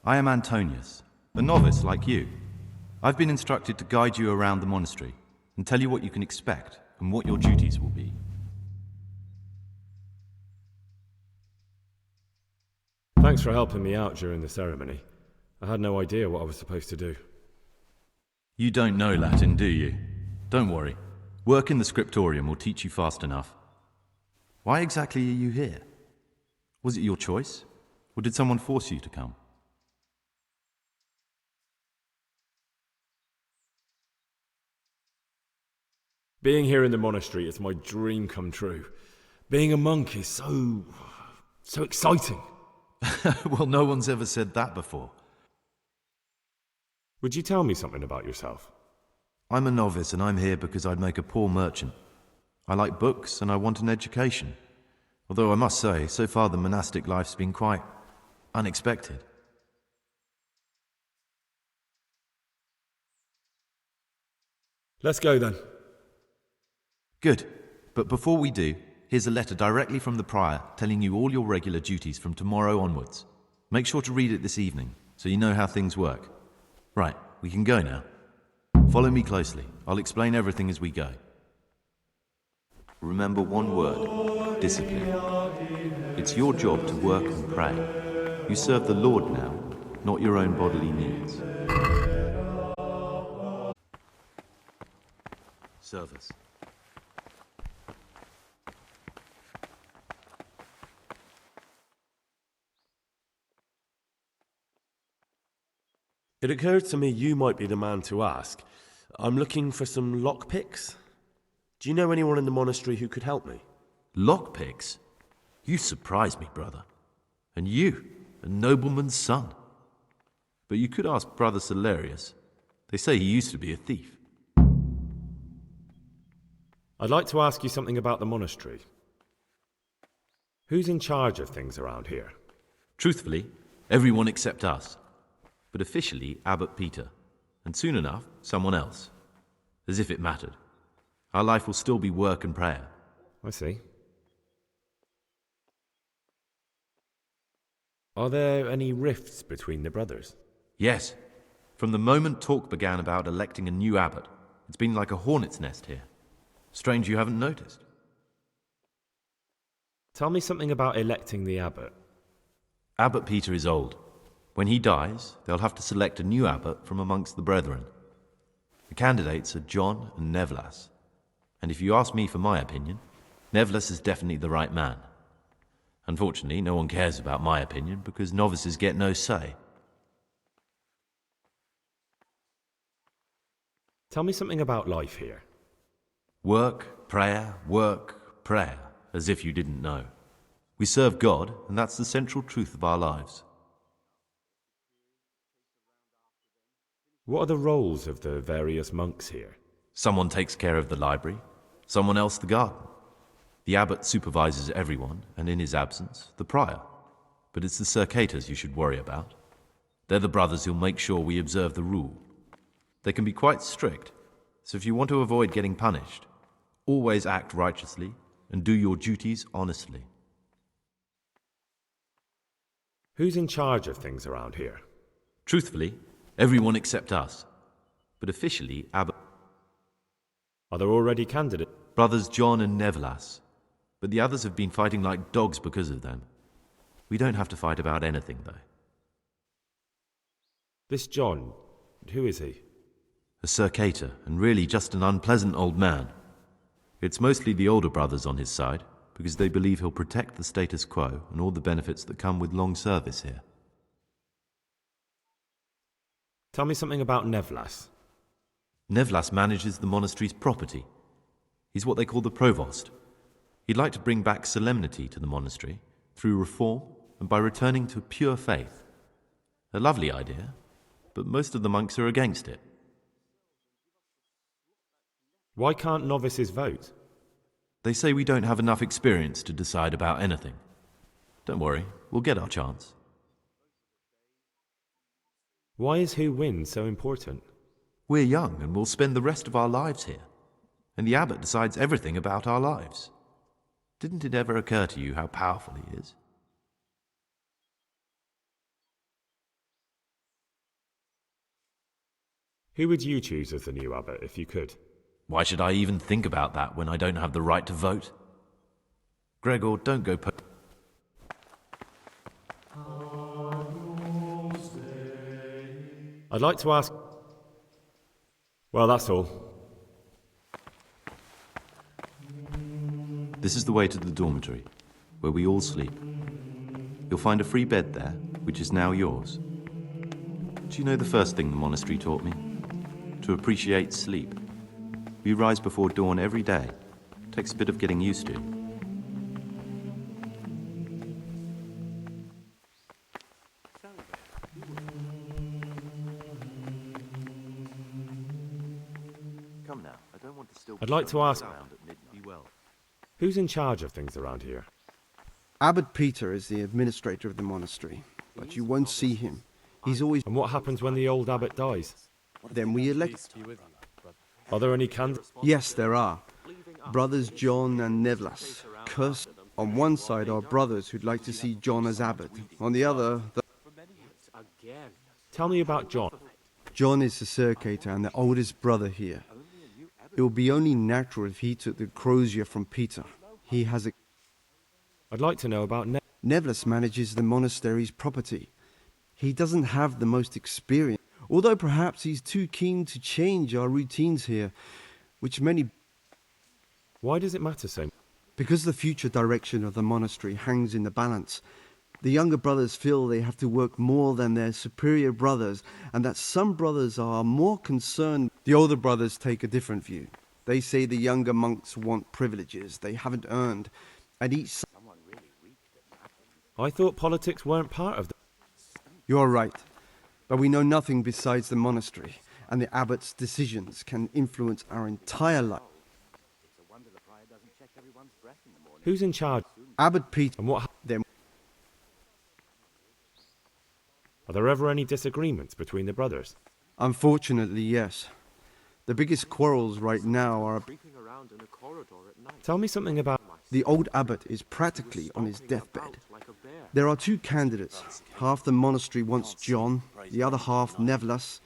I am Antonius, a novice like you. I've been instructed to guide you around the monastery and tell you what you can expect and what your duties will be. Thanks for helping me out during the ceremony. I had no idea what I was supposed to do. You don't know Latin, do you? Don't worry. Work in the scriptorium will teach you fast enough. Why exactly are you here? Was it your choice? Or did someone force you to come? Being here in the monastery is my dream come true. Being a monk is so exciting. Well, no one's ever said that before. Would you tell me something about yourself? I'm a novice and I'm here because I'd make a poor merchant. I like books and I want an education. Although I must say, so far the monastic life's been quite unexpected. Let's go then. Good. But before we do, here's a letter directly from the prior telling you all your regular duties from tomorrow onwards. Make sure to read it this evening so you know how things work. Right, we can go now. Follow me closely. I'll explain everything as we go. Remember one word: discipline. It's your job to work and pray. You serve the Lord now, not your own bodily needs. Service. It occurred to me you might be the man to ask. I'm looking for some lockpicks. Do you know anyone in the monastery who could help me? Lockpicks? You surprise me, brother. And you, a nobleman's son. But you could ask Brother Celerius. They say he used to be a thief. I'd like to ask you something about the monastery. Who's in charge of things around here? Truthfully, everyone except us. But officially, Abbot Peter. And soon enough, someone else. As if it mattered. Our life will still be work and prayer. I see. Are there any rifts between the brothers? Yes. From the moment talk began about electing a new abbot, it's been like a hornet's nest here. Strange you haven't noticed. Tell me something about electing the abbot. Abbot Peter is old. When he dies, they'll have to select a new abbot from amongst the brethren. The candidates are John and Nevlas. And if you ask me for my opinion, Nevlas is definitely the right man. Unfortunately, no one cares about my opinion because novices get no say. Tell me something about life here. Work, prayer, as if you didn't know. We serve God, and that's the central truth of our lives. What are the roles of the various monks here? Someone takes care of the library, someone else the garden. The abbot supervises everyone, and in his absence, the prior. But it's the circators you should worry about. They're the brothers who'll make sure we observe the rule. They can be quite strict, so if you want to avoid getting punished, always act righteously and do your duties honestly. Who's in charge of things around here? Truthfully, everyone except us. But officially, Abbot... Are there already candidates? Brothers John and Nevlas. But the others have been fighting like dogs because of them. We don't have to fight about anything, though. This John, who is he? A circator, and really just an unpleasant old man. It's mostly the older brothers on his side, because they believe he'll protect the status quo and all the benefits that come with long service here. Tell me something about Nevlas. Nevlas manages the monastery's property. He's what they call the provost. He'd like to bring back solemnity to the monastery through reform and by returning to pure faith. A lovely idea, but most of the monks are against it. Why can't novices vote? They say we don't have enough experience to decide about anything. Don't worry, we'll get our chance. Why is who wins so important? We're young and we'll spend the rest of our lives here. And the abbot decides everything about our lives. Didn't it ever occur to you how powerful he is? Who would you choose as the new abbot if you could? Why should I even think about that when I don't have the right to vote? Gregor, don't go I'd like to ask... Well, that's all. This is the way to the dormitory, where we all sleep. You'll find a free bed there, which is now yours. Do you know the first thing the monastery taught me? To appreciate sleep. We rise before dawn every day. Takes a bit of getting used to. Come now, I don't want to still I'd like to ask... around at midnight. Be well. Who's in charge of things around here? Abbot Peter is the administrator of the monastery, but you won't see him. He's always... And what happens when the old abbot dies? Then we elect... Are there any candidates? Yes, there are. Brothers John and Nevlas. Cursed. On one side are brothers who'd like to see John as abbot. On the other, Tell me about John. John is the circator and the oldest brother here. It would be only natural if he took the crozier from Peter. He has a... I'd like to know about Nevlas manages the monastery's property. He doesn't have the most experience, although perhaps he's too keen to change our routines here, which many... Why does it matter so much? Because the future direction of the monastery hangs in the balance. The younger brothers feel they have to work more than their superior brothers, and that some brothers are more concerned. The older brothers take a different view. They say the younger monks want privileges they haven't earned, and each... I thought politics weren't part of the... You're right, but we know nothing besides the monastery, and the abbot's decisions can influence our entire life. Who's in charge? Abbot Peter, And what... then... Are there ever any disagreements between the brothers? Unfortunately, yes. The biggest quarrels right now are... Tell me something about... The old abbot is practically on his deathbed. There are two candidates. Half the monastery wants John, the other half Nevlas,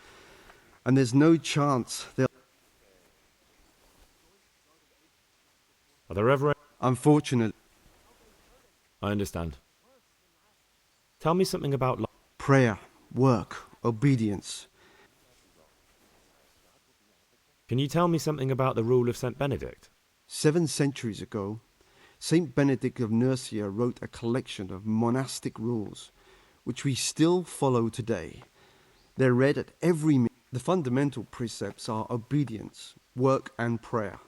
and there's no chance they'll... Are there ever... Unfortunately, I understand. Tell me something about... prayer, work, obedience. Can you tell me something about the rule of St. Benedict? 7 centuries ago, Saint Benedict of Nursia wrote a collection of monastic rules, which we still follow today. They're read at every meeting. The fundamental precepts are obedience, work, and prayer.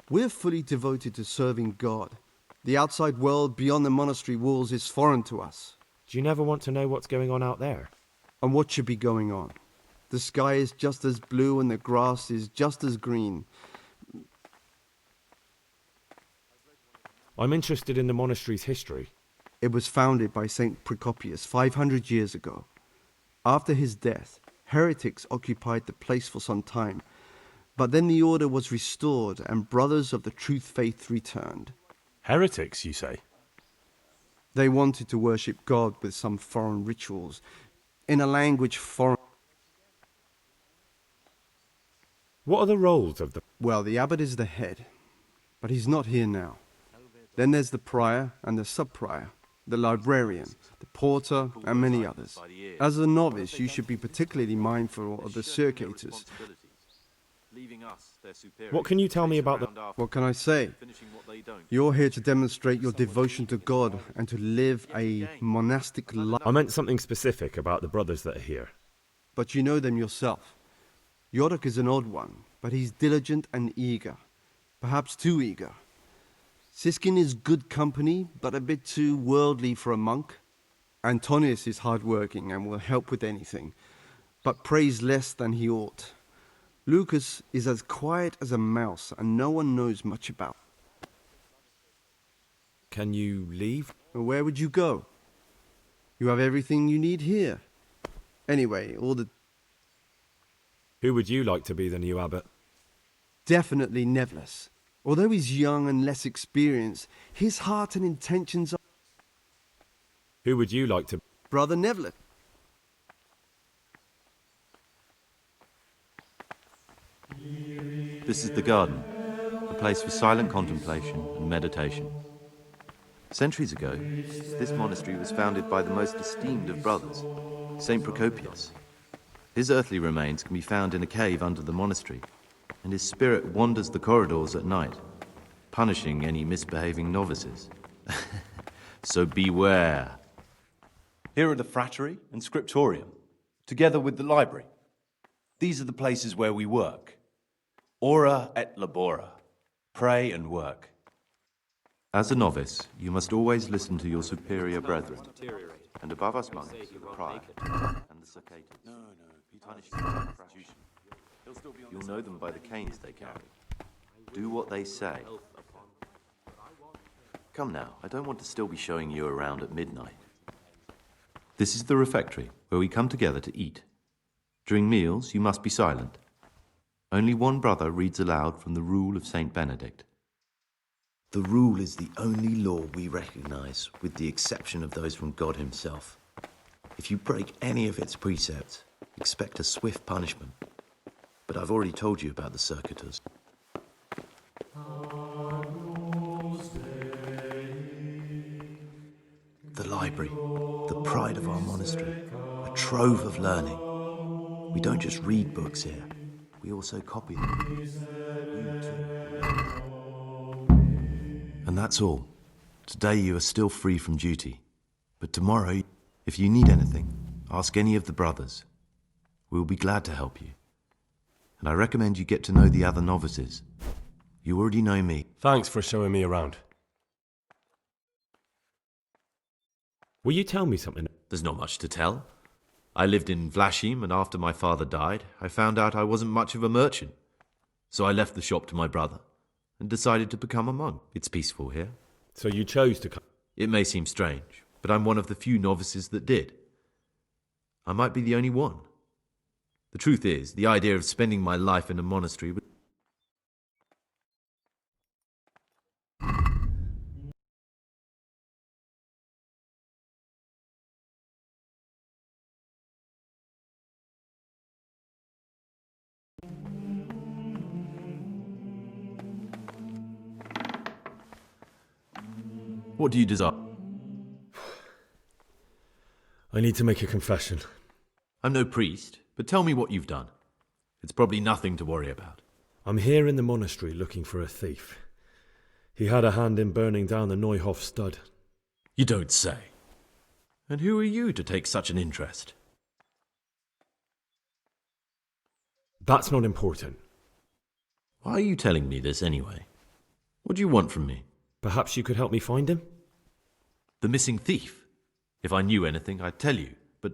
We're fully devoted to serving God. The outside world beyond the monastery walls is foreign to us. Do you never want to know what's going on out there? And what should be going on? The sky is just as blue and the grass is just as green. I'm interested in the monastery's history. It was founded by Saint Procopius 500 years ago. After his death, heretics occupied the place for some time, but then the order was restored and brothers of the truth faith returned. Heretics, you say? They wanted to worship God with some foreign rituals, in a language foreign... What are the roles of the... Well, the abbot is the head, but he's not here now. Then there's the prior and the sub-prior, the librarian, the porter, and many others. As a novice, you should be particularly mindful of the circators. What can you tell me about the... What can I say? You're here to demonstrate your devotion to God and to live a monastic life. I meant something specific about the brothers that are here. But you know them yourself. Yorick is an odd one, but he's diligent and eager. Perhaps too eager. Siskin is good company, but a bit too worldly for a monk. Antonius is hardworking and will help with anything, but prays less than he ought. Lucas is as quiet as a mouse and no one knows much about. Can you leave? Where would you go? You have everything you need here. Anyway, all the... Who would you like to be the new abbot? Definitely Nevlas. Although he's young and less experienced, his heart and intentions are... Who would you like to... Brother Nevlet. This is the garden, a place for silent contemplation and meditation. Centuries ago, this monastery was founded by the most esteemed of brothers, Saint Procopius. His earthly remains can be found in a cave under the monastery, and his spirit wanders the corridors at night, punishing any misbehaving novices. So beware. Here are the frattery and scriptorium, together with the library. These are the places where we work. Ora et labora. Pray and work. As a novice, you must always listen to your superior brethren, and above us monks, the prior and the circators. Punish them by prostitution. You'll know them by the canes they carry. Do what they say. Come now, I don't want to still be showing you around at midnight. This is the refectory, where we come together to eat. During meals, you must be silent. Only one brother reads aloud from the Rule of Saint Benedict. The Rule is the only law we recognize, with the exception of those from God himself. If you break any of its precepts, expect a swift punishment. But I've already told you about the circuitous. The library, the pride of our monastery, a trove of learning. We don't just read books here, we also copy them. You too. And that's all. Today you are still free from duty. But tomorrow, if you need anything, ask any of the brothers. We will be glad to help you. And I recommend you get to know the other novices. You already know me. Thanks for showing me around. Will you tell me something? There's not much to tell. I lived in Vlashim, and after my father died, I found out I wasn't much of a merchant. So I left the shop to my brother and decided to become a monk. It's peaceful here. So you chose to come. It may seem strange, but I'm one of the few novices that did. I might be the only one. The truth is, the idea of spending my life in a monastery would... What do you desire? I need to make a confession. I'm no priest, but tell me what you've done. It's probably nothing to worry about. I'm here in the monastery looking for a thief. He had a hand in burning down the Neuhof stud. You don't say. And who are you to take such an interest? That's not important. Why are you telling me this anyway? What do you want from me? Perhaps you could help me find him? The missing thief? If I knew anything, I'd tell you, but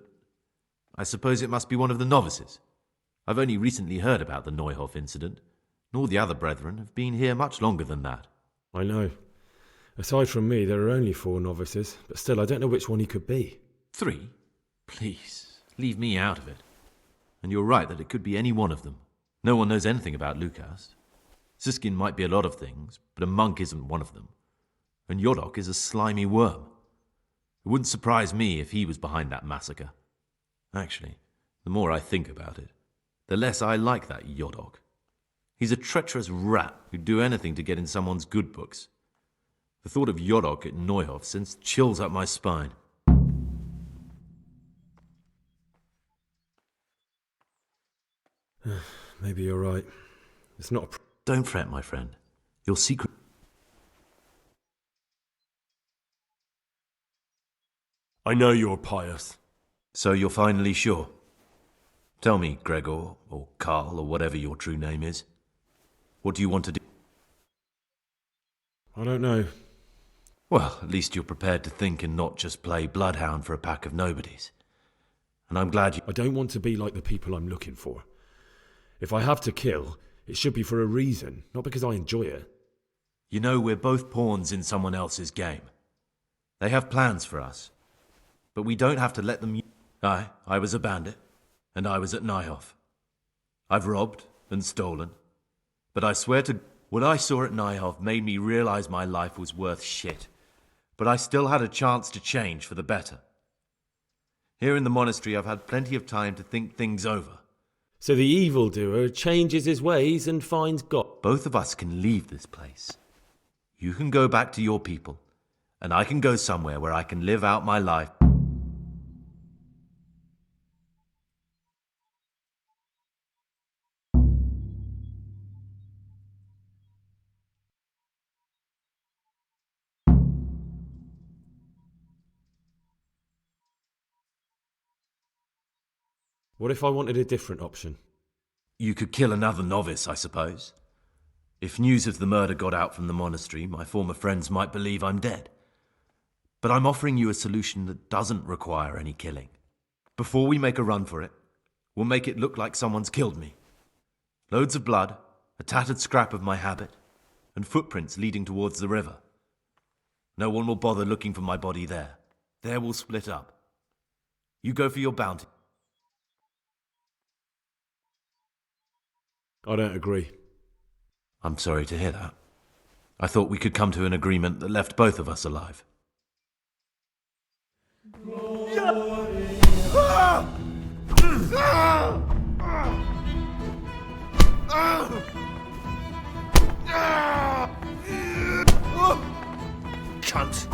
I suppose it must be one of the novices. I've only recently heard about the Neuhof incident, and all the other brethren have been here much longer than that. I know. Aside from me, there are only 4 novices, but still I don't know which one he could be. 3? Please, leave me out of it. And you're right that it could be any one of them. No one knows anything about Lukas. Siskin might be a lot of things, but a monk isn't one of them. And Yodok is a slimy worm. It wouldn't surprise me if he was behind that massacre. Actually, the more I think about it, the less I like that Yodok. He's a treacherous rat who'd do anything to get in someone's good books. The thought of Yodok at Neuhof sends chills up my spine. Maybe you're right. It's not a Don't fret, my friend. Your secret... I know you're pious. So you're finally sure? Tell me, Gregor, or Karl, or whatever your true name is. What do you want to do? I don't know. Well, at least you're prepared to think and not just play bloodhound for a pack of nobodies. And I'm glad you... I don't want to be like the people I'm looking for. If I have to kill, it should be for a reason, not because I enjoy it. You know, we're both pawns in someone else's game. They have plans for us. But we don't have to let them... I was a bandit, and I was at Neuhof. I've robbed and stolen. But I swear to... What I saw at Neuhof made me realize my life was worth shit. But I still had a chance to change for the better. Here in the monastery, I've had plenty of time to think things over. So the evildoer changes his ways and finds God. Both of us can leave this place. You can go back to your people, and I can go somewhere where I can live out my life. What if I wanted a different option? You could kill another novice, I suppose. If news of the murder got out from the monastery, my former friends might believe I'm dead. But I'm offering you a solution that doesn't require any killing. Before we make a run for it, we'll make it look like someone's killed me. Loads of blood, a tattered scrap of my habit, and footprints leading towards the river. No one will bother looking for my body there. There we'll split up. You go for your bounty. I don't agree. I'm sorry to hear that. I thought we could come to an agreement that left both of us alive. Cunt!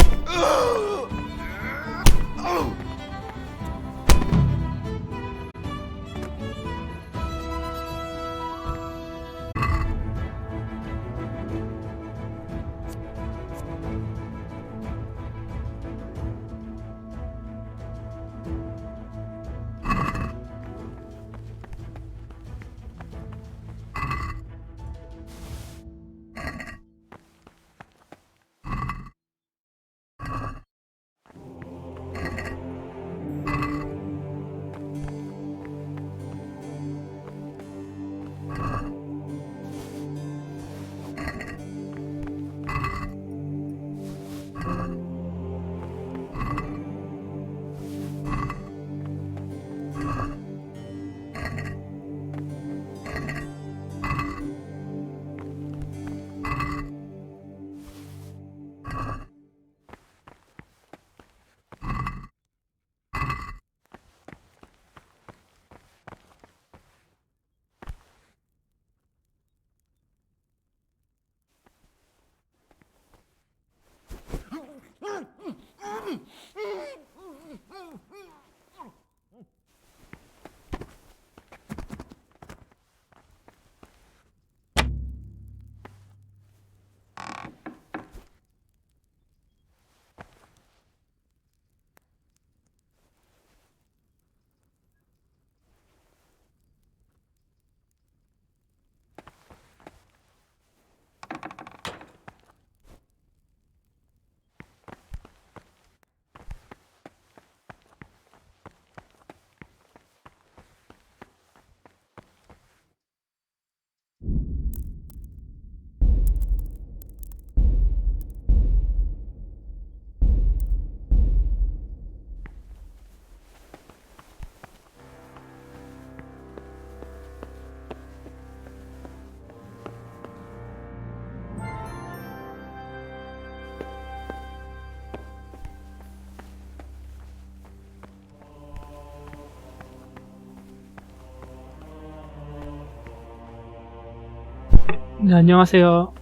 네, 안녕하세요.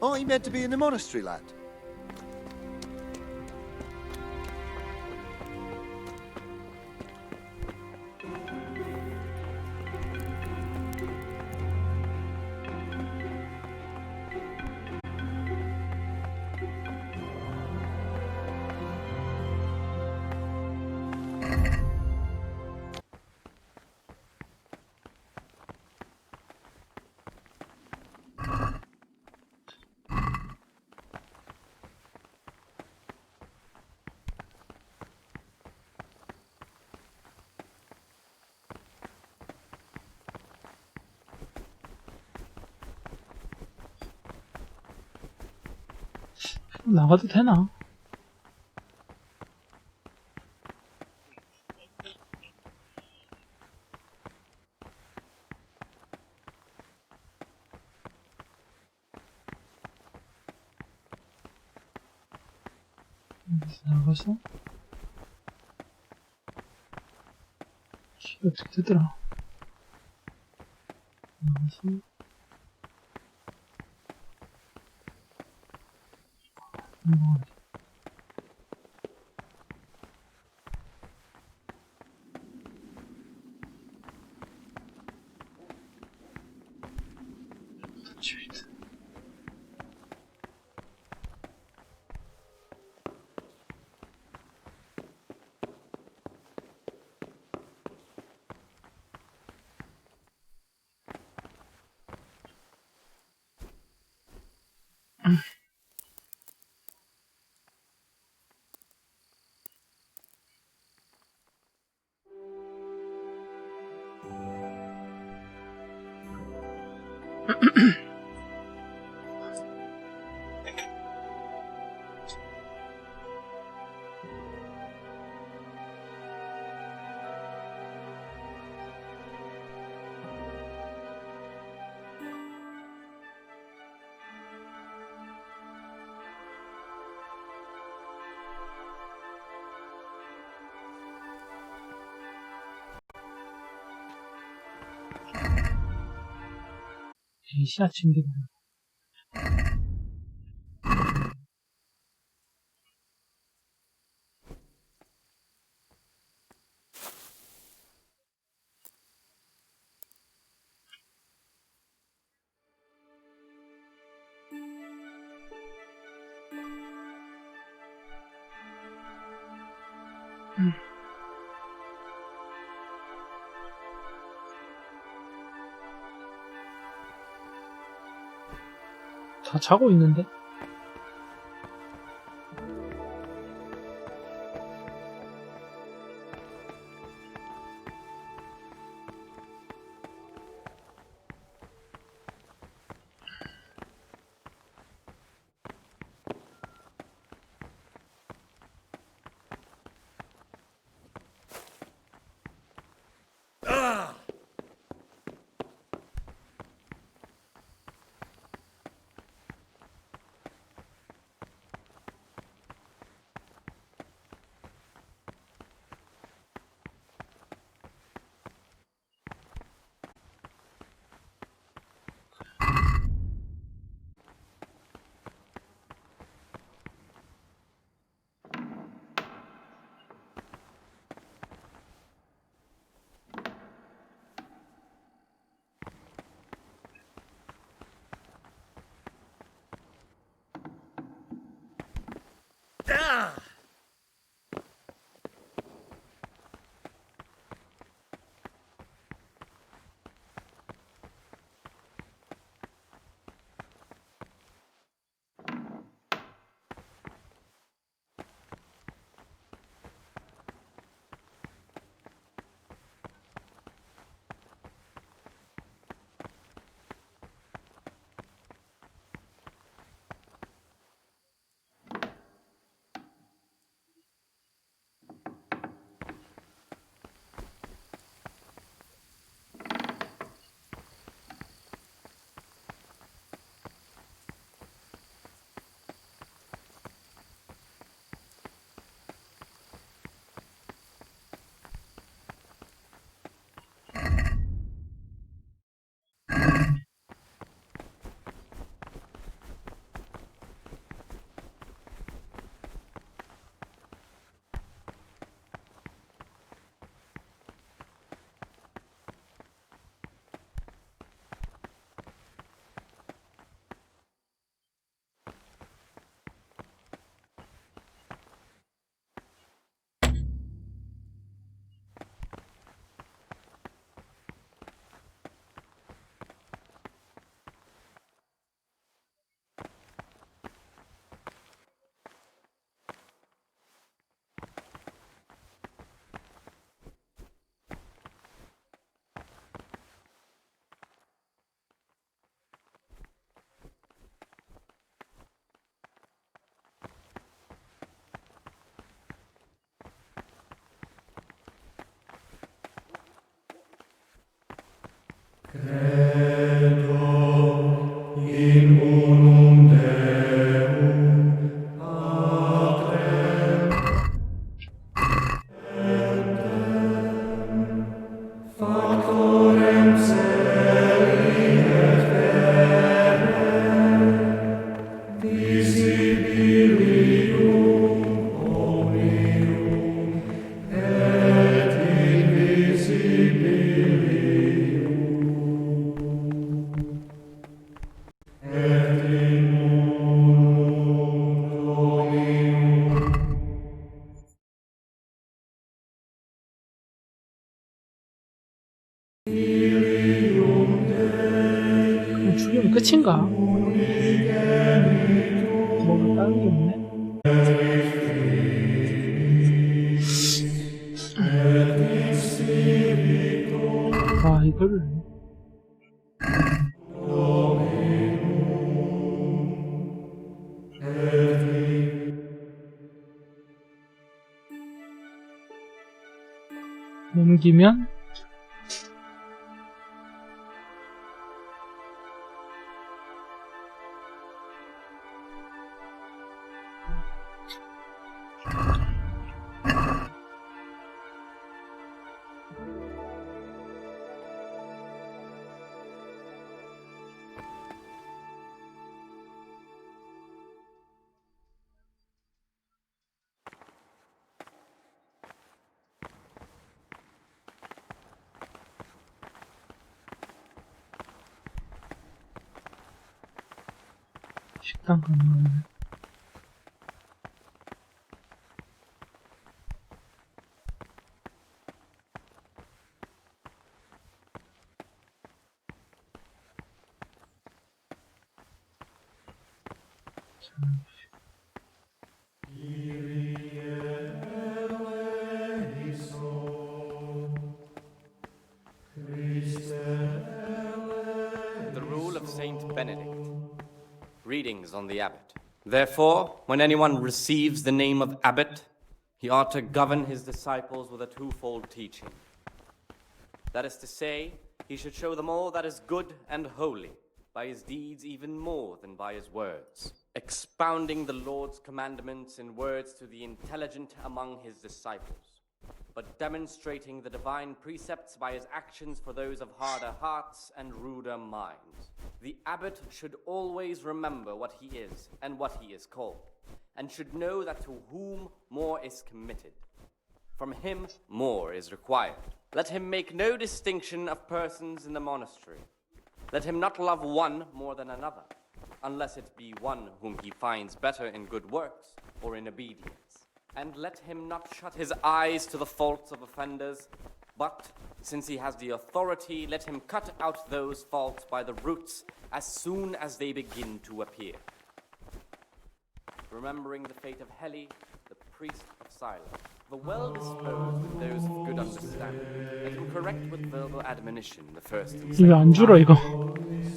Aren't you meant to be in the monastery, lad? 나가도 되나? 나가서 이게 어떻게 되더라? 나가서 터치웨이트. 이 아침이구나. 다 자고 있는데? 그럼 죽이면 끝인가? 뭐가 다른 게 없네? 와, 이거를. 넘기면 식당 가면 The rule of Saint Benedict. Readings on the abbot. Therefore, when anyone receives the name of abbot, he ought to govern his disciples with a twofold teaching. That is to say, he should show them all that is good and holy, by his deeds even more than by his words, expounding the Lord's commandments in words to the intelligent among his disciples, but demonstrating the divine precepts by his actions for those of harder hearts and ruder minds. The abbot should always remember what he is and what he is called, and should know that to whom more is committed, from him more is required. Let him make no distinction of persons in the monastery. Let him not love one more than another, unless it be one whom he finds better in good works or in obedience. And let him not shut his eyes to the faults of offenders, but, since he has the authority, let him cut out those faults by the roots as soon as they begin to appear. Remembering the fate of Heli, the priest of Silas, the well-disposed with those of good understanding, let him correct with verbal admonition the first and 이거 안 second 줄어 이거.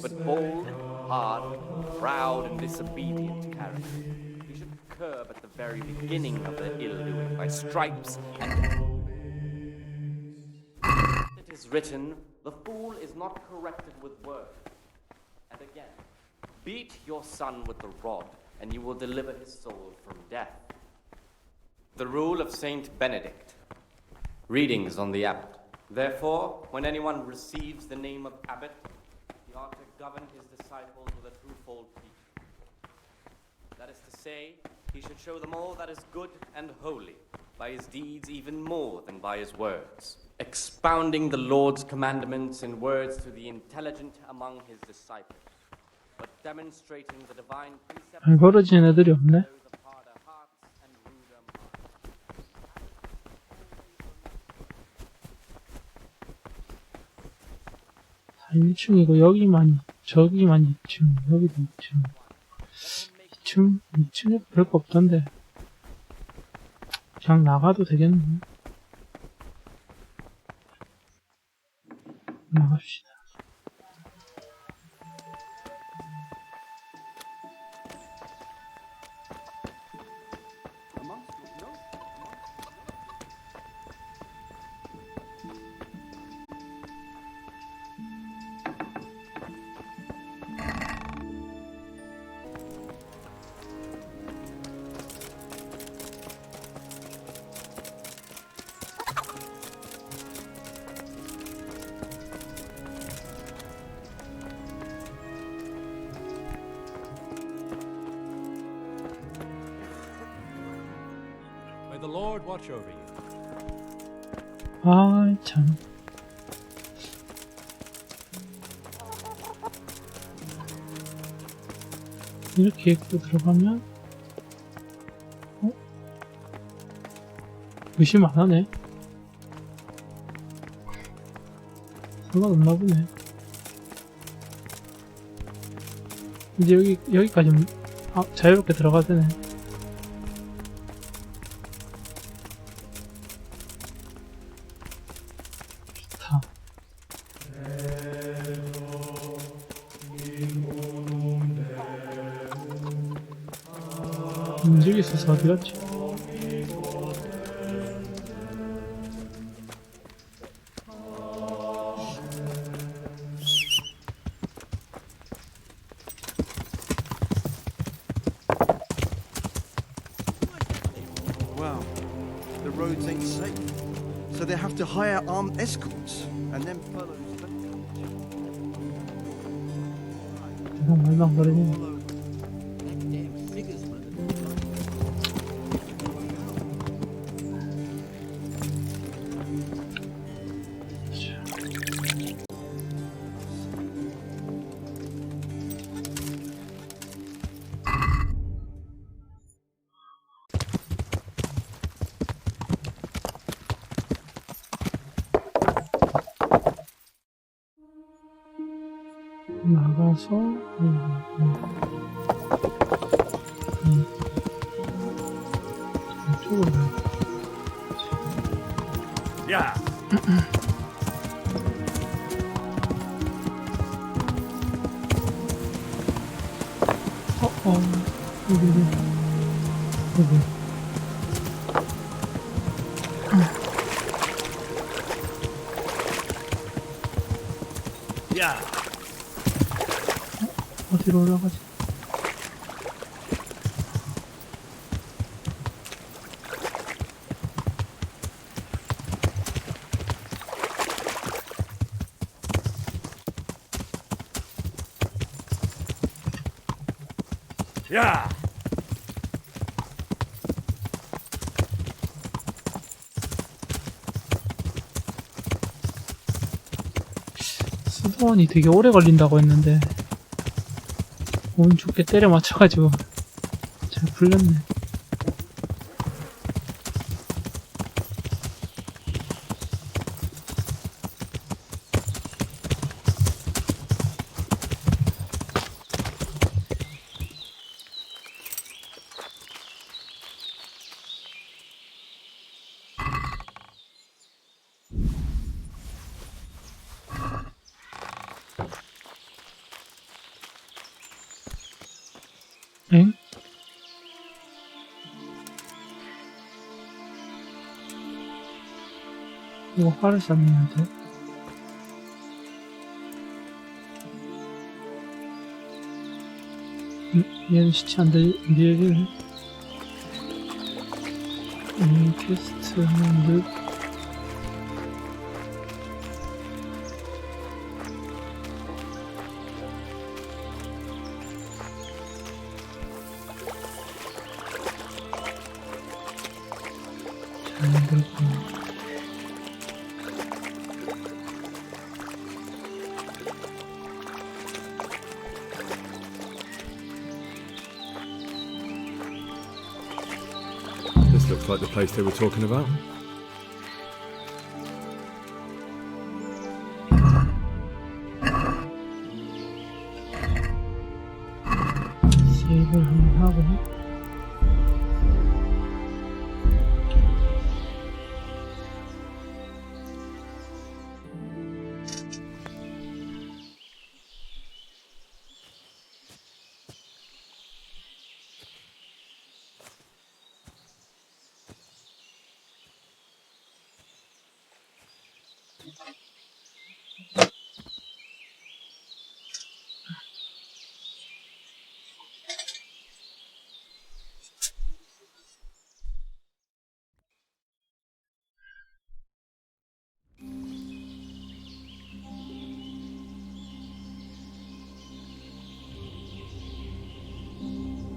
but bold, hard, proud, and disobedient character he should curb at the very beginning of their ill-doing by stripes and it is written, the fool is not corrected with words. And again, beat your son with the rod, and you will deliver his soul from death. The rule of Saint Benedict. Readings on the abbot. Therefore, when anyone receives the name of abbot, he ought to govern his disciples with a twofold teaching. That is to say, he should show them all that is good and holy, by his deeds even more than by his words, expounding the Lord's commandments in words to the intelligent among his disciples, but demonstrating the divine precepts 잘 벌어지는 애들이 없네. those of harder hearts and ruder minds. 1층이고 여기만 저기만 2층 여기도 2층 2층에 별거 없던데 그냥 나가도 되겠네. 나갑시다. May the Lord watch over you. 아, 참. 이렇게 입고 들어가면 의심 안 하네. 상관없나 보네. 이제 여기까지 자유롭게 들어가야 되네. 좋다. 움직일 수 있어서 어디 갔지? Wow, the roads ain't safe. So they have to hire armed escorts and then follow. 세상 말망거리네. 나가서 이쪽으로 가야 야! 여기. 야! 어디로 올라가지? 야! 수도원이 되게 오래 걸린다고 했는데 운 좋게 때려 맞춰가지고 잘 풀렸네. 엥? 이거 화를 쐈는데? 얘는 시체 안 들리네. 퀘스트는 잘 만들었구나. This looks like the place they were talking about. 세이브를 한번 하고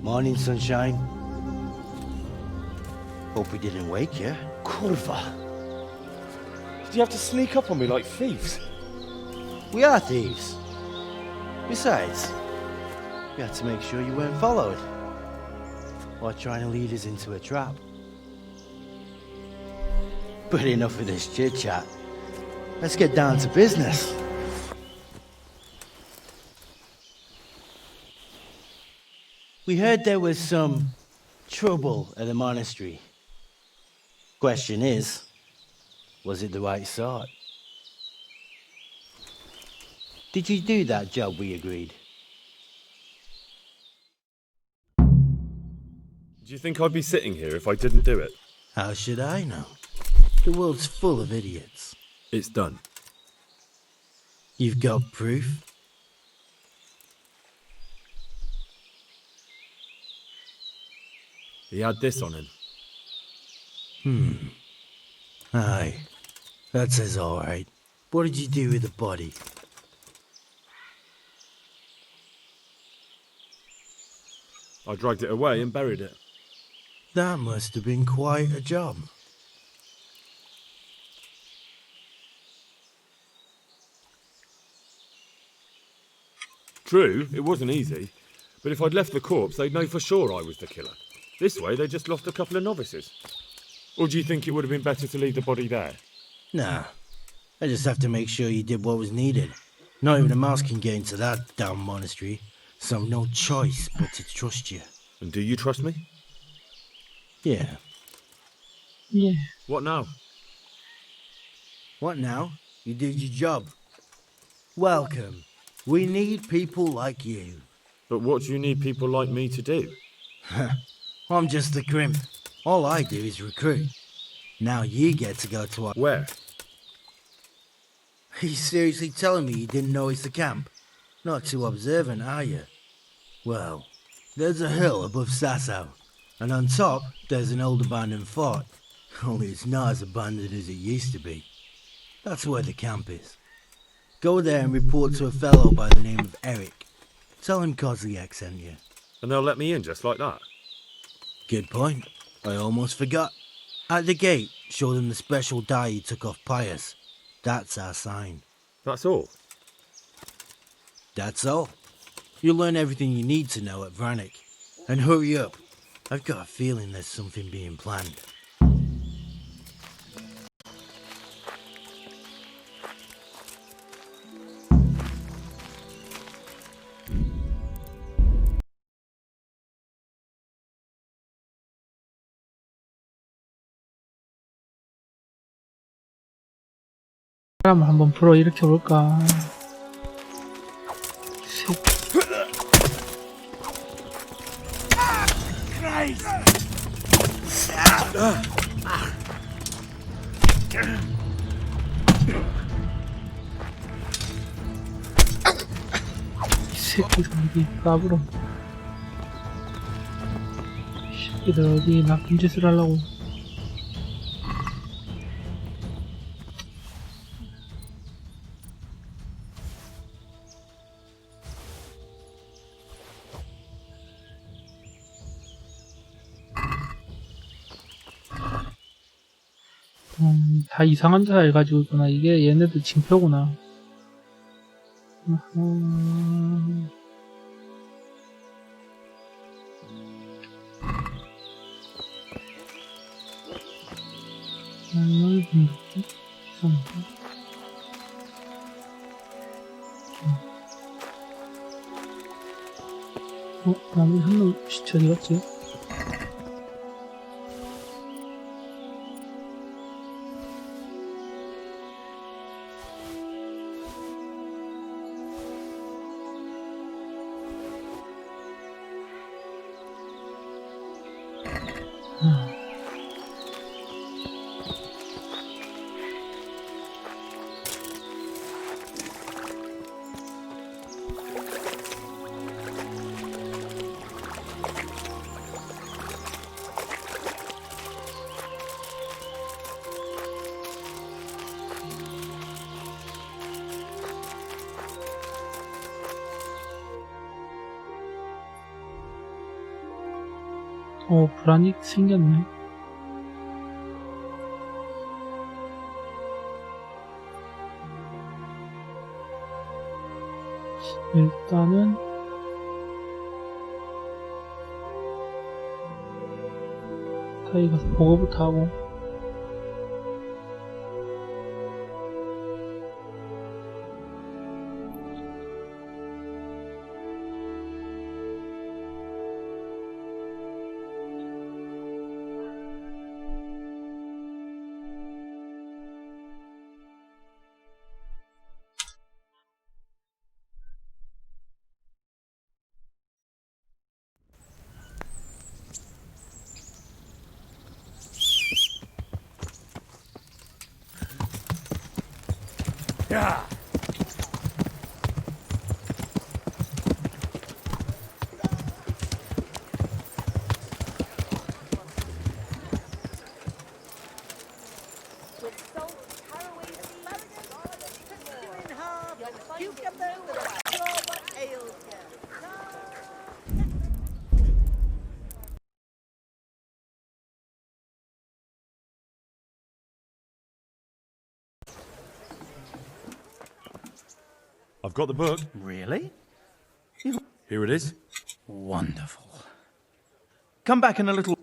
Morning, sunshine. Hope we didn't wake you. Kurva! Did you have to sneak up on me like thieves? We are thieves. Besides, we had to make sure you weren't followed. Or trying to lead us into a trap. But enough of this chit-chat. Let's get down to business. We heard there was some trouble at the monastery. Question is, was it the right sort? Did you do that job we agreed? Do you think I'd be sitting here if I didn't do it? How should I know? The world's full of idiots. It's done. You've got proof? He had this on him. Aye. That says alright. What did you do with the body? I dragged it away and buried it. That must have been quite a job. True, it wasn't easy. But if I'd left the corpse, they'd know for sure I was the killer. This way, they just lost a couple of novices. Or do you think it would have been better to leave the body there? Nah. I just have to make sure you did what was needed. Not even a mouse can get into that damn monastery, so I've no choice but to trust you. And do you trust me? Yeah. Yeah. What now? What now? You did your job. Welcome. We need people like you. But what do you need people like me to do? I'm just the crimp. All I do is recruit. Now you get to go to our... Where? Are you seriously telling me you didn't know it's the camp? Not too observant, are you? Well, there's a hill above Sasau, and on top there's an old abandoned fort. Only it's not as abandoned as it used to be. That's where the camp is. Go there and report to a fellow by the name of Eric. Tell him Kozliak sent you. And they'll let me in just like that? Good point. I almost forgot. At the gate, show them the special dye you took off Pius. That's our sign. That's all? That's all. You'll learn everything you need to know at Vranik. And hurry up. I've got a feeling there's something being planned. 사람을 한번 불어 일으켜 볼까. 이 새끼들 어디 까불어. 이 새끼들 어디 나쁜 짓을 하려고. 다 이상한 줄 알가지고 있구나. 이게 얘네들 징표구나. 나머지 한놈 시체 어디 갔지? 불안이 생겼네. 일단은 가까이 가서 보고부터 하고. Yeah. I've got the book. Really? Here it is. Wonderful. Come back in a little...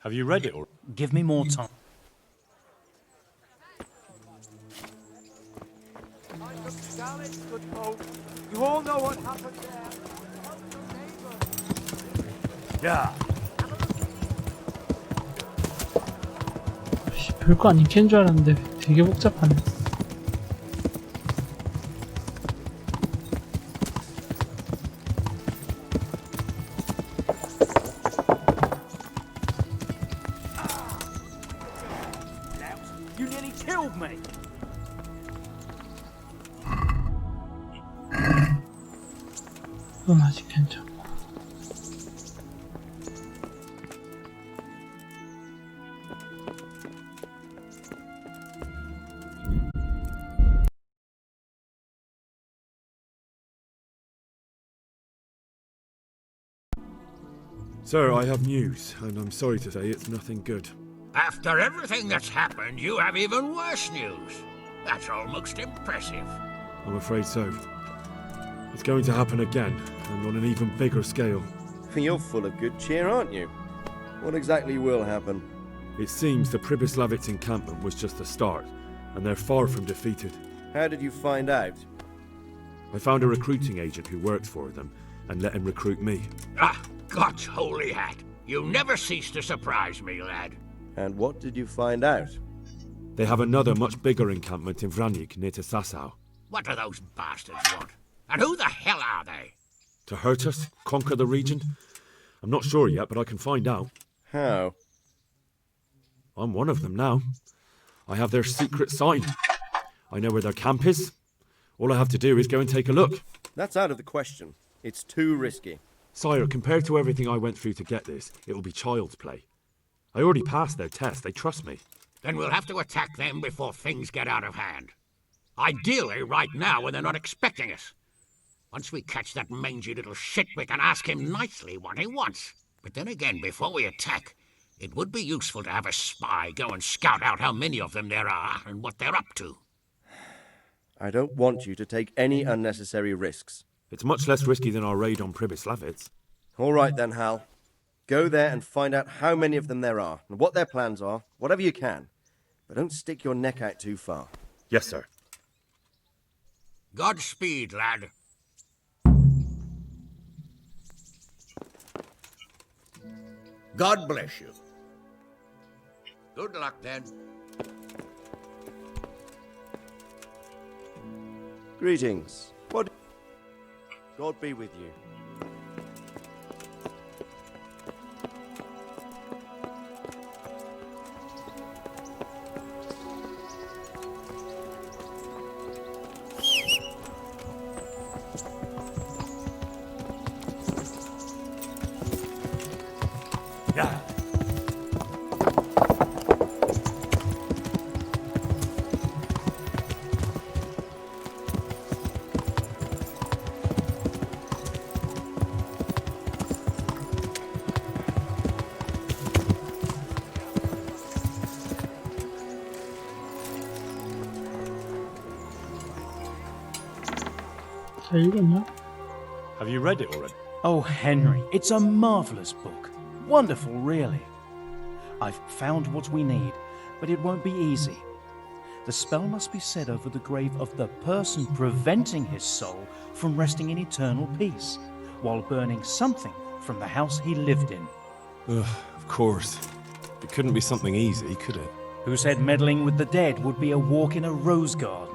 Have you read it or? Give me more time. You all know what happened there. Yeah. 별거 아닌 캔 줄 알았는데 되게 복잡하네. You nearly killed me. 그건 아직 괜찮고. Sir, I have news, and I'm sorry to say it's nothing good. After everything that's happened, you have even worse news. That's almost impressive. I'm afraid so. It's going to happen again, and on an even bigger scale. You're full of good cheer, aren't you? What exactly will happen? It seems the Pribyslavitz encampment was just the start, and they're far from defeated. How did you find out? I found a recruiting agent who worked for them, and let him recruit me. Ah, God's holy hat. You never cease to surprise me, lad. And what did you find out? They have another much bigger encampment in Vranyk near to Sasau. What do those bastards want? And who the hell are they? To hurt us? Conquer the region? I'm not sure yet, but I can find out. How? I'm one of them now. I have their secret sign. I know where their camp is. All I have to do is go and take a look. That's out of the question. It's too risky. Sire, compared to everything I went through to get this, it will be child's play. I already passed their test. They trust me. Then we'll have to attack them before things get out of hand. Ideally, right now, when they're not expecting us. Once we catch that mangy little shit, we can ask him nicely what he wants. But then again, before we attack, it would be useful to have a spy go and scout out how many of them there are and what they're up to. I don't want you to take any unnecessary risks. It's much less risky than our raid on Pribyslavitz. All right then, Hal. Go there and find out how many of them there are, and what their plans are, whatever you can. But don't stick your neck out too far. Yes, sir. Godspeed, lad. God bless you. Good luck, then. Greetings. What? God be with you. Yeah. 다 읽었냐? Have you read it already? Oh, Henry, it's a marvellous book. Wonderful, really. I've found what we need, but it won't be easy. The spell must be said over the grave of the person preventing his soul from resting in eternal peace, while burning something from the house he lived in. Ugh, of course. It couldn't be something easy, could it? Who said meddling with the dead would be a walk in a rose garden?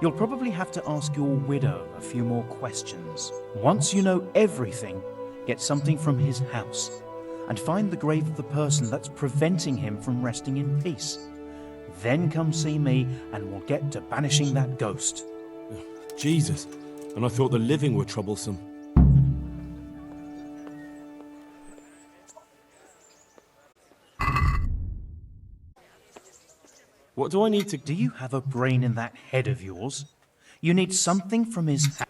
You'll probably have to ask your widow a few more questions. Once you know everything, get something from his house, and find the grave of the person that's preventing him from resting in peace. Then come see me, and we'll get to banishing that ghost. Jesus, and I thought the living were troublesome. What do I need to... Do you have a brain in that head of yours? You need something from his house.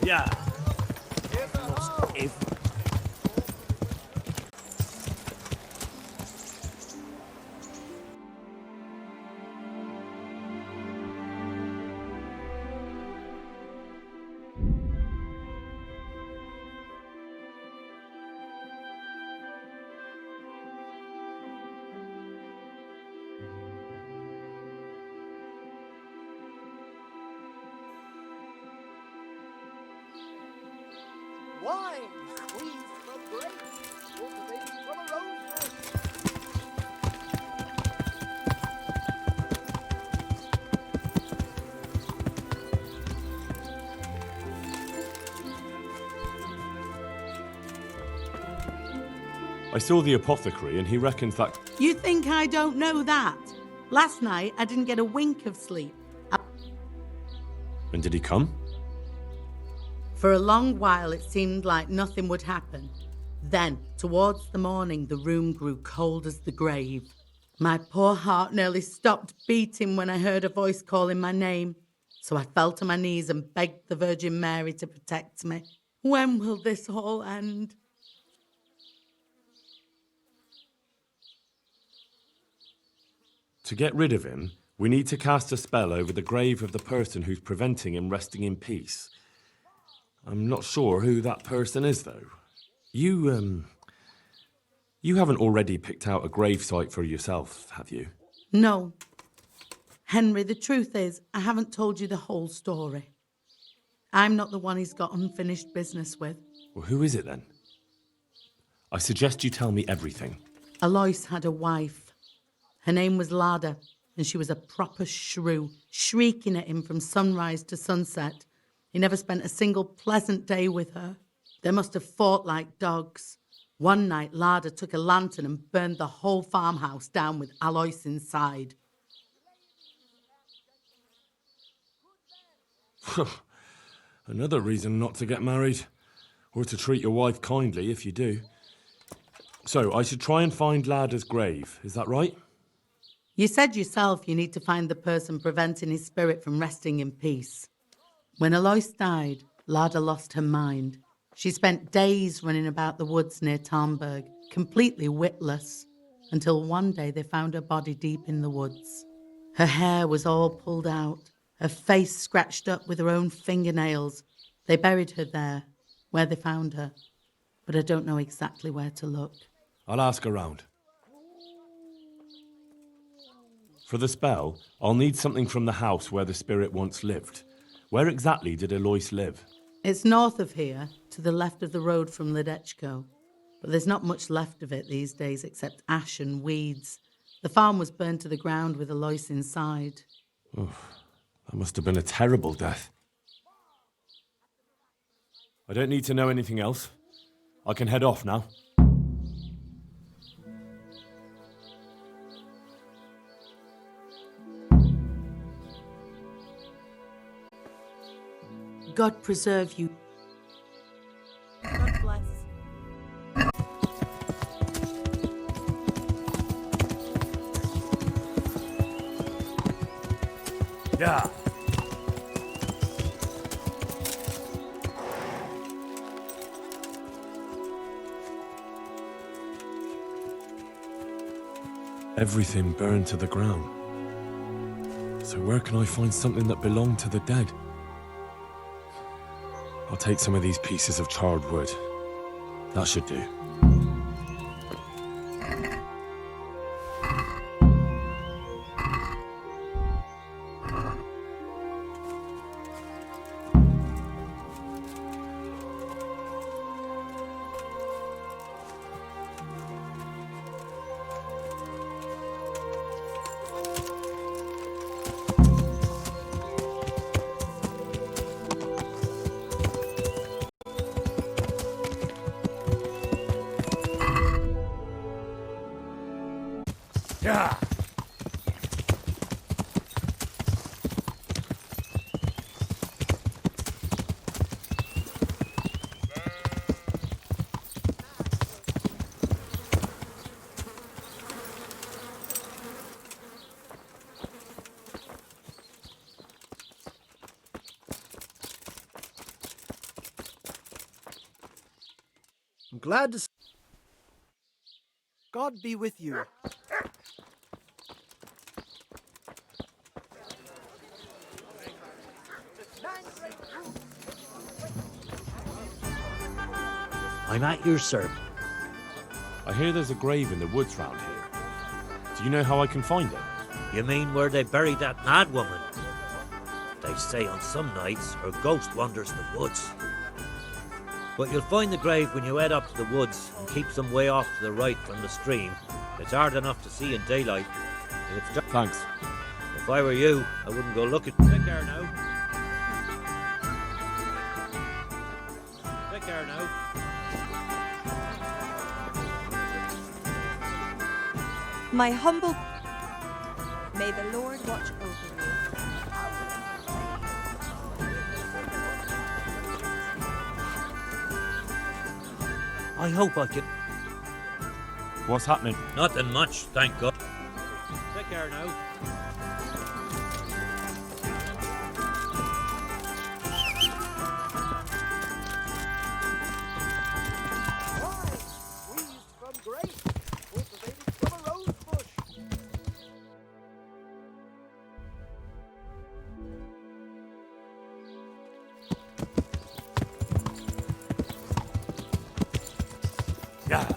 Yeah. Wine squeezed from grapes, cultivated from a rose bush. I saw the apothecary and he reckons that... You think I don't know that? Last night I didn't get a wink of sleep. And did he come? For a long while it seemed like nothing would happen. Then, towards the morning, the room grew cold as the grave. My poor heart nearly stopped beating when I heard a voice calling my name. So I fell to my knees and begged the Virgin Mary to protect me. When will this all end? To get rid of him, we need to cast a spell over the grave of the person who's preventing him resting in peace. I'm not sure who that person is, though. You haven't already picked out a gravesite for yourself, have you? No. Henry, the truth is, I haven't told you the whole story. I'm not the one he's got unfinished business with. Well, who is it then? I suggest you tell me everything. Alois had a wife. Her name was Lada, and she was a proper shrew, shrieking at him from sunrise to sunset. He never spent a single pleasant day with her. They must have fought like dogs. One night, Lada took a lantern and burned the whole farmhouse down with Alois inside. Another reason not to get married. Or to treat your wife kindly if you do. So, I should try and find Lada's grave, is that right? You said yourself you need to find the person preventing his spirit from resting in peace. When Alois died, Lada lost her mind. She spent days running about the woods near Tarnberg, completely witless, until one day they found her body deep in the woods. Her hair was all pulled out, her face scratched up with her own fingernails. They buried her there, where they found her, but I don't know exactly where to look. I'll ask around. For the spell, I'll need something from the house where the spirit once lived. Where exactly did Alois live? It's north of here, to the left of the road from Ledechko. But there's not much left of it these days except ash and weeds. The farm was burned to the ground with Alois inside. Oh, that must have been a terrible death. I don't need to know anything else. I can head off now. God preserve you. God bless. Yeah. Everything burned to the ground. So where can I find something that belonged to the dead? I'll take some of these pieces of charred wood. That should do. Yeah. I'm glad to. God be with you. I'm at your service. I hear there's a grave in the woods round here. Do you know how I can find it? You mean where they buried that mad woman? They say on some nights her ghost wanders the woods. But you'll find the grave when you head up to the woods and keep some way off to the right from the stream. It's hard enough to see in daylight. If it's dark. Thanks. If I were you, I wouldn't go looking. Take care now. Take care now. My humble... May the Lord watch over you. I hope I can... What's happening? Nothing much, thank God. Take care now. Wine squeezed from grapes, cultivated from a rose bush. Yeah.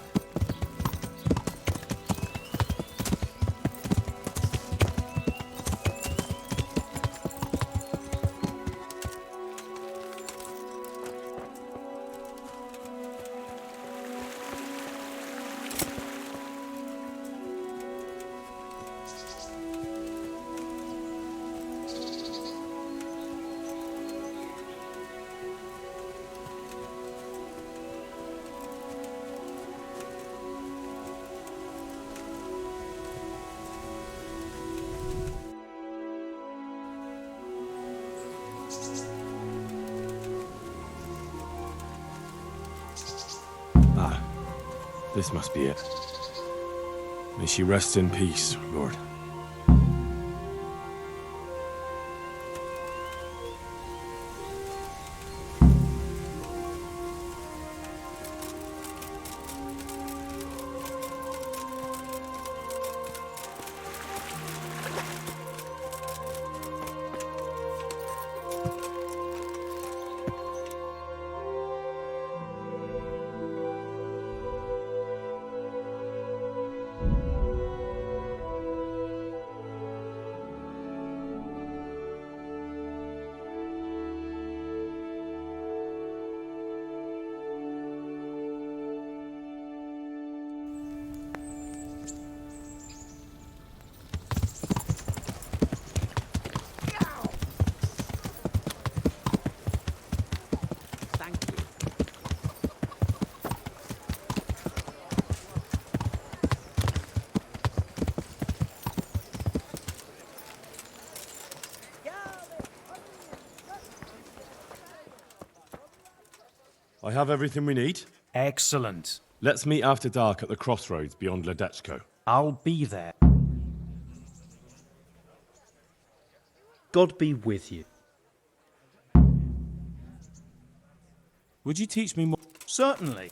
Ah, this must be it. May she rest in peace, Lord. I have everything we need. Excellent. Let's meet after dark at the crossroads beyond Ledechko. I'll be there. God be with you. Would you teach me more? Certainly.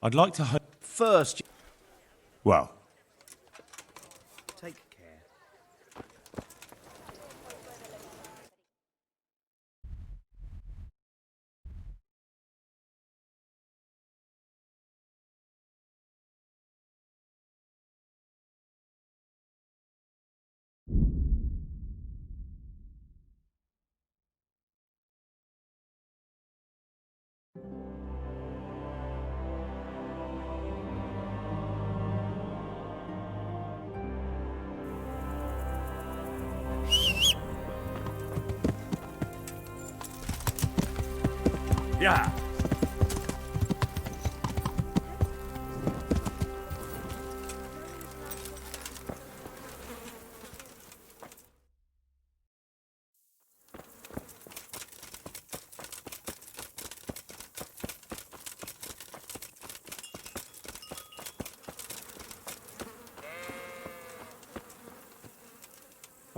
I'd like to First, Well, Yeah.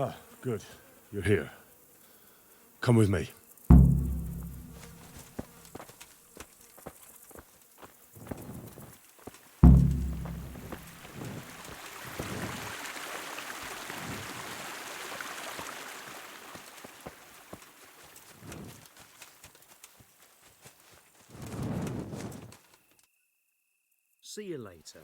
Ah, good. You're here. Come with me. See you later.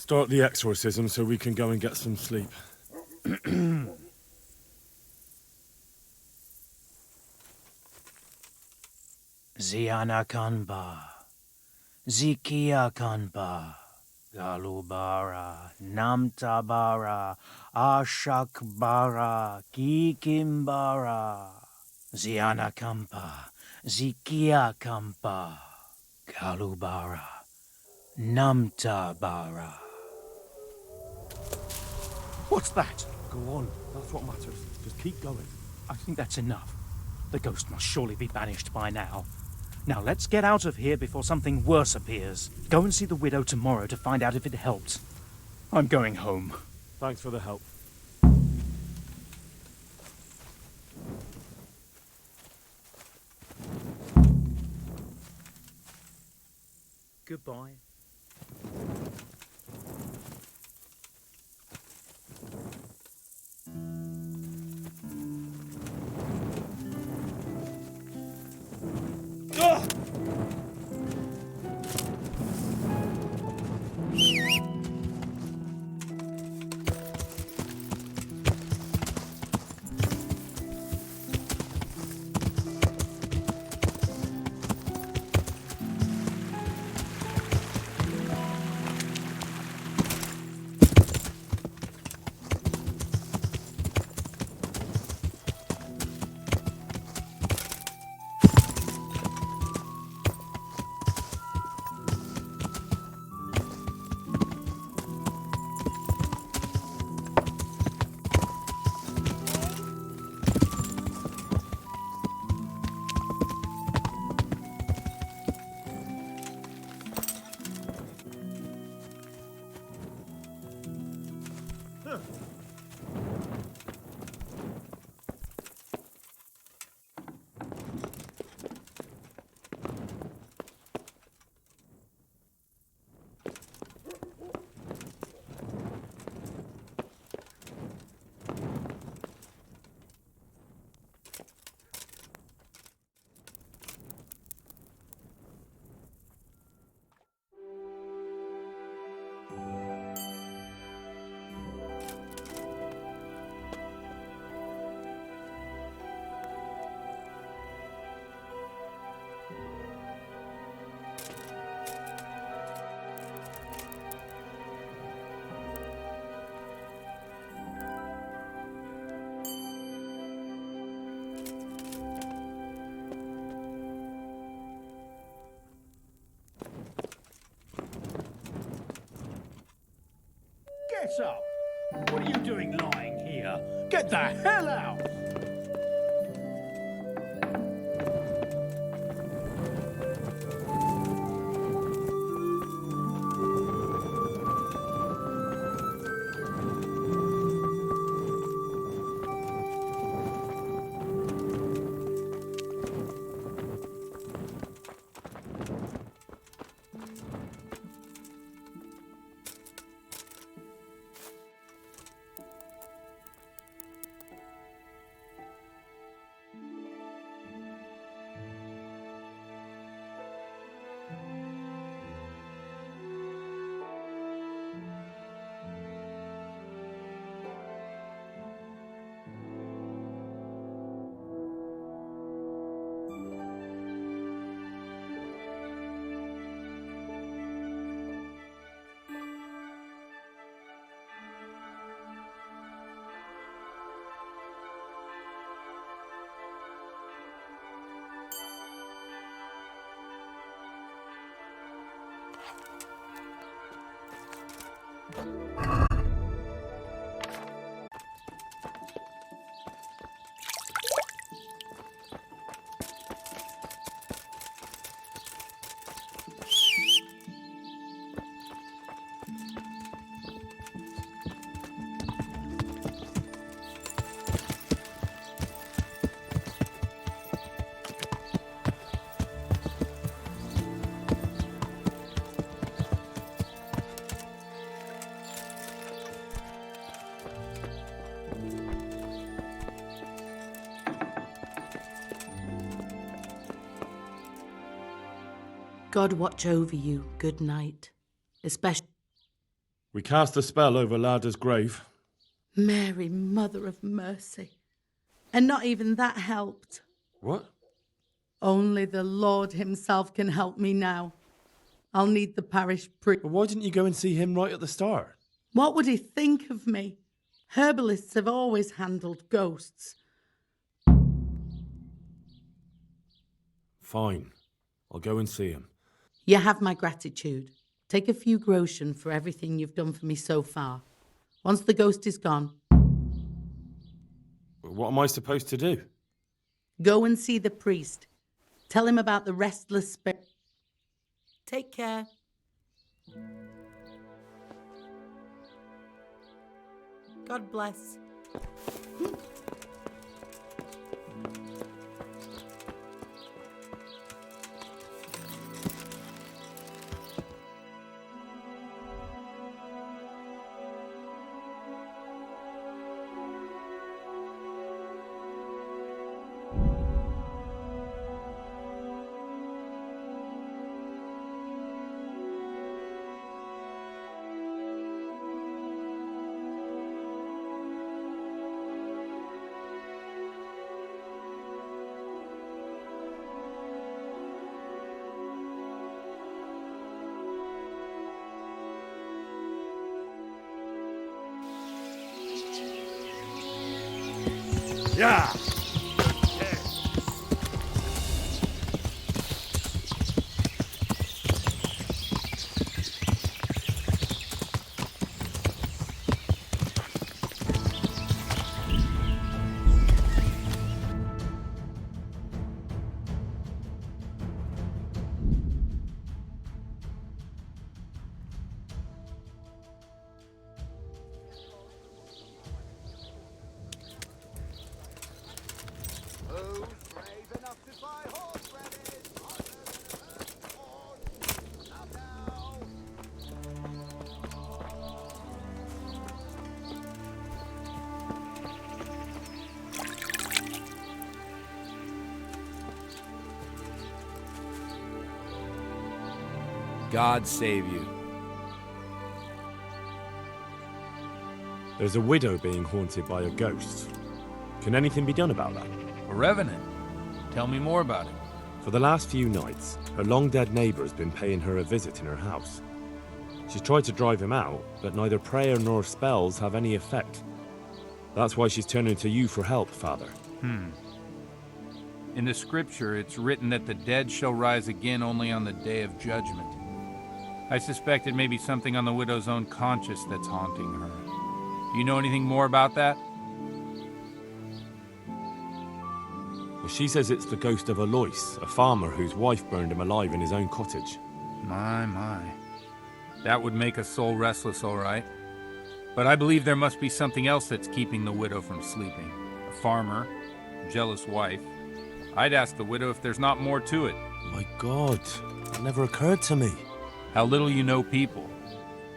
Start the exorcism so we can go and get some sleep. Ziana Kanba, Zikia Kanba, Galubara, Namtabara, Ashakbara, Kikimbara, Ziana Kampa, Zikia Kampa, Galubara, Namtabara. What's that? Go on. That's what matters. Just keep going. I think that's enough. The ghost must surely be banished by now. Now let's get out of here before something worse appears. Go and see the widow tomorrow to find out if it helped. I'm going home. Thanks for the help. Goodbye. What's up? What are you doing lying here? Get the hell out! God watch over you. Good night. Especially We cast a spell over Lada's grave. Mary, Mother of Mercy. And not even that helped. What? Only the Lord himself can help me now. I'll need the parish priest. But why didn't you go and see him right at the start? What would he think of me? Herbalists have always handled ghosts. Fine. I'll go and see him. You have my gratitude. Take a few groschen for everything you've done for me so far. Once the ghost is gone, What am I supposed to do? go and see the priest. Tell him about the restless spirit. Take care. God bless. Yeah! God save you. There's a widow being haunted by a ghost. Can anything be done about that? A revenant? Tell me more about it. For the last few nights, her long-dead neighbour's been paying her a visit in her house. She's tried to drive him out, but neither prayer nor spells have any effect. That's why she's turning to you for help, Father. In the scripture, it's written that the dead shall rise again only on the day of judgment. I suspect it may be something on the widow's own conscience that's haunting her. Do you know anything more about that? Well, she says it's the ghost of Alois, a farmer whose wife burned him alive in his own cottage. My. That would make a soul restless, all right. But I believe there must be something else that's keeping the widow from sleeping. A farmer, a jealous wife. I'd ask the widow if there's not more to it. My God, that never occurred to me. How little you know people.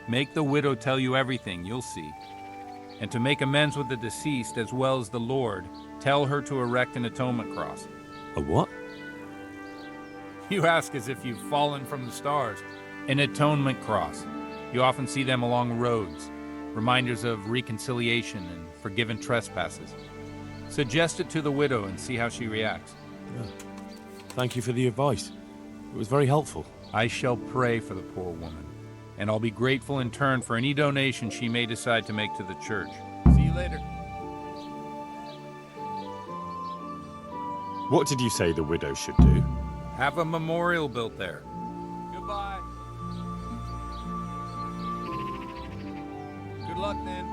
Make the widow tell you everything, you'll see. And to make amends with the deceased as well as the Lord, tell her to erect an atonement cross. A what? You ask as if you've fallen from the stars. An atonement cross. You often see them along roads, reminders of reconciliation and forgiven trespasses. Suggest it to the widow and see how she reacts. Thank you for the advice. It was very helpful. I shall pray for the poor woman, and I'll be grateful in turn for any donation she may decide to make to the church. See you later. What did you say the widow should do? Have a memorial built there. Goodbye. Good luck then.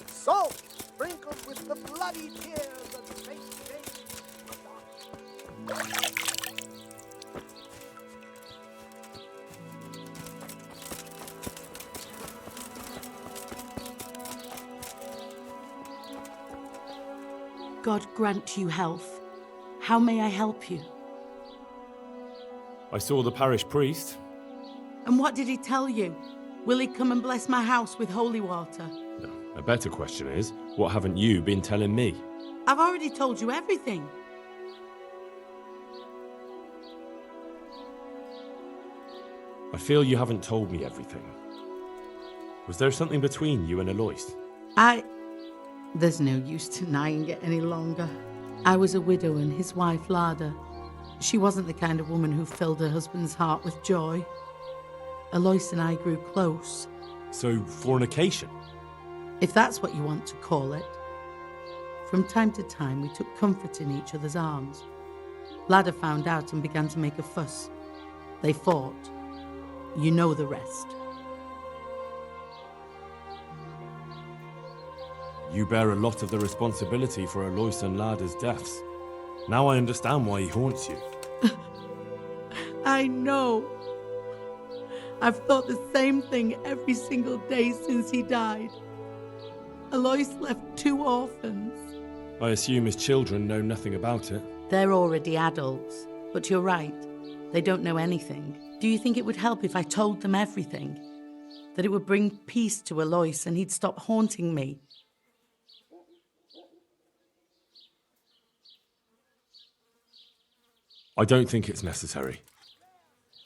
Salt sprinkled with the bloody tears of Saint James. God grant you health. How may I help you? I saw the parish priest. And what did he tell you? Will he come and bless my house with holy water? No, a better question is, what haven't you been telling me? I've already told you everything. I feel you haven't told me everything. Was there something between you and Alois? There's no use denying it any longer. I was a widow and his wife, Lada. She wasn't the kind of woman who filled her husband's heart with joy. Alois and I grew close. So, fornication? If that's what you want to call it. From time to time, we took comfort in each other's arms. Lada found out and began to make a fuss. They fought. You know the rest. You bear a lot of the responsibility for Alois and Lada's deaths. Now I understand why he haunts you. I know. I've thought the same thing every single day since he died. Alois left 2 orphans. I assume his children know nothing about it. They're already adults, but you're right. They don't know anything. Do you think it would help if I told them everything? That it would bring peace to Alois and he'd stop haunting me? I don't think it's necessary.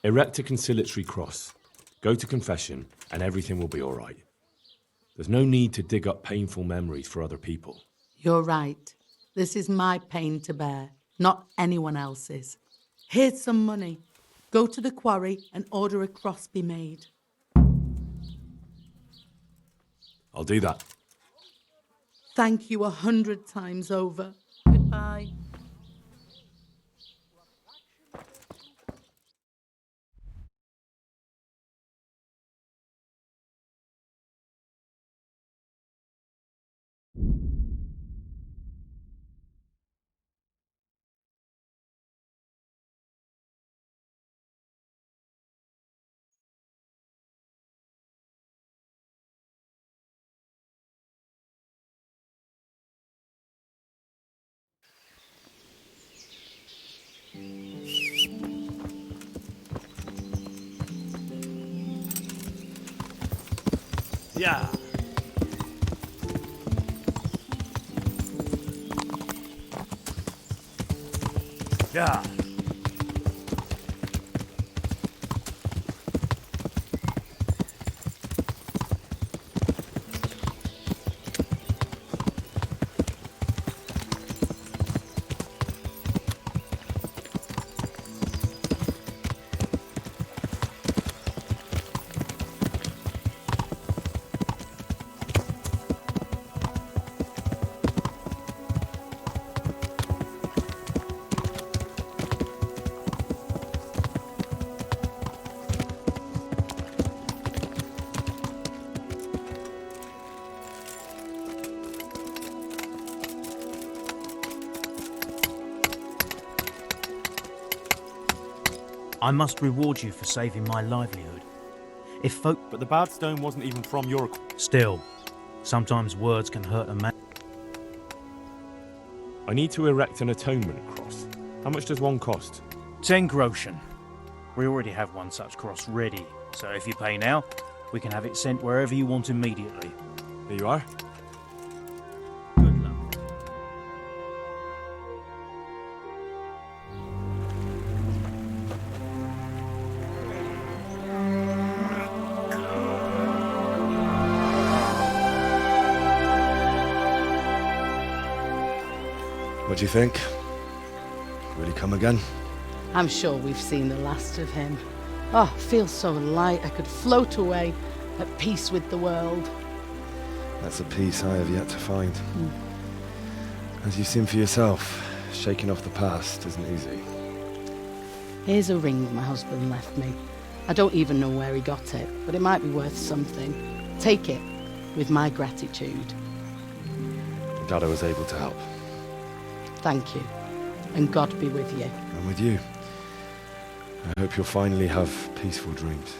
Erect a conciliatory cross, go to confession, and everything will be all right. There's no need to dig up painful memories for other people. You're right. This is my pain to bear, not anyone else's. Here's some money. Go to the quarry and order a cross be made. I'll do that. Thank you 100 times over. Goodbye. Yeah. Yeah. I must reward you for saving my livelihood. If folk... But the bad stone wasn't even from your... Still, sometimes words can hurt a man. I need to erect an atonement cross. How much does one cost? 10 groschen. We already have one such cross ready, so if you pay now, we can have it sent wherever you want immediately. Here you are. Good luck. What do you think? Will he come again? I'm sure we've seen the last of him. Oh, I feel so light I could float away at peace with the world. That's a peace I have yet to find. As you've seen for yourself, shaking off the past isn't easy. Here's a ring my husband left me. I don't even know where he got it, but it might be worth something. Take it, with my gratitude. Glad I was able to help. Thank you, and God be with you. And with you. I hope you'll finally have peaceful dreams.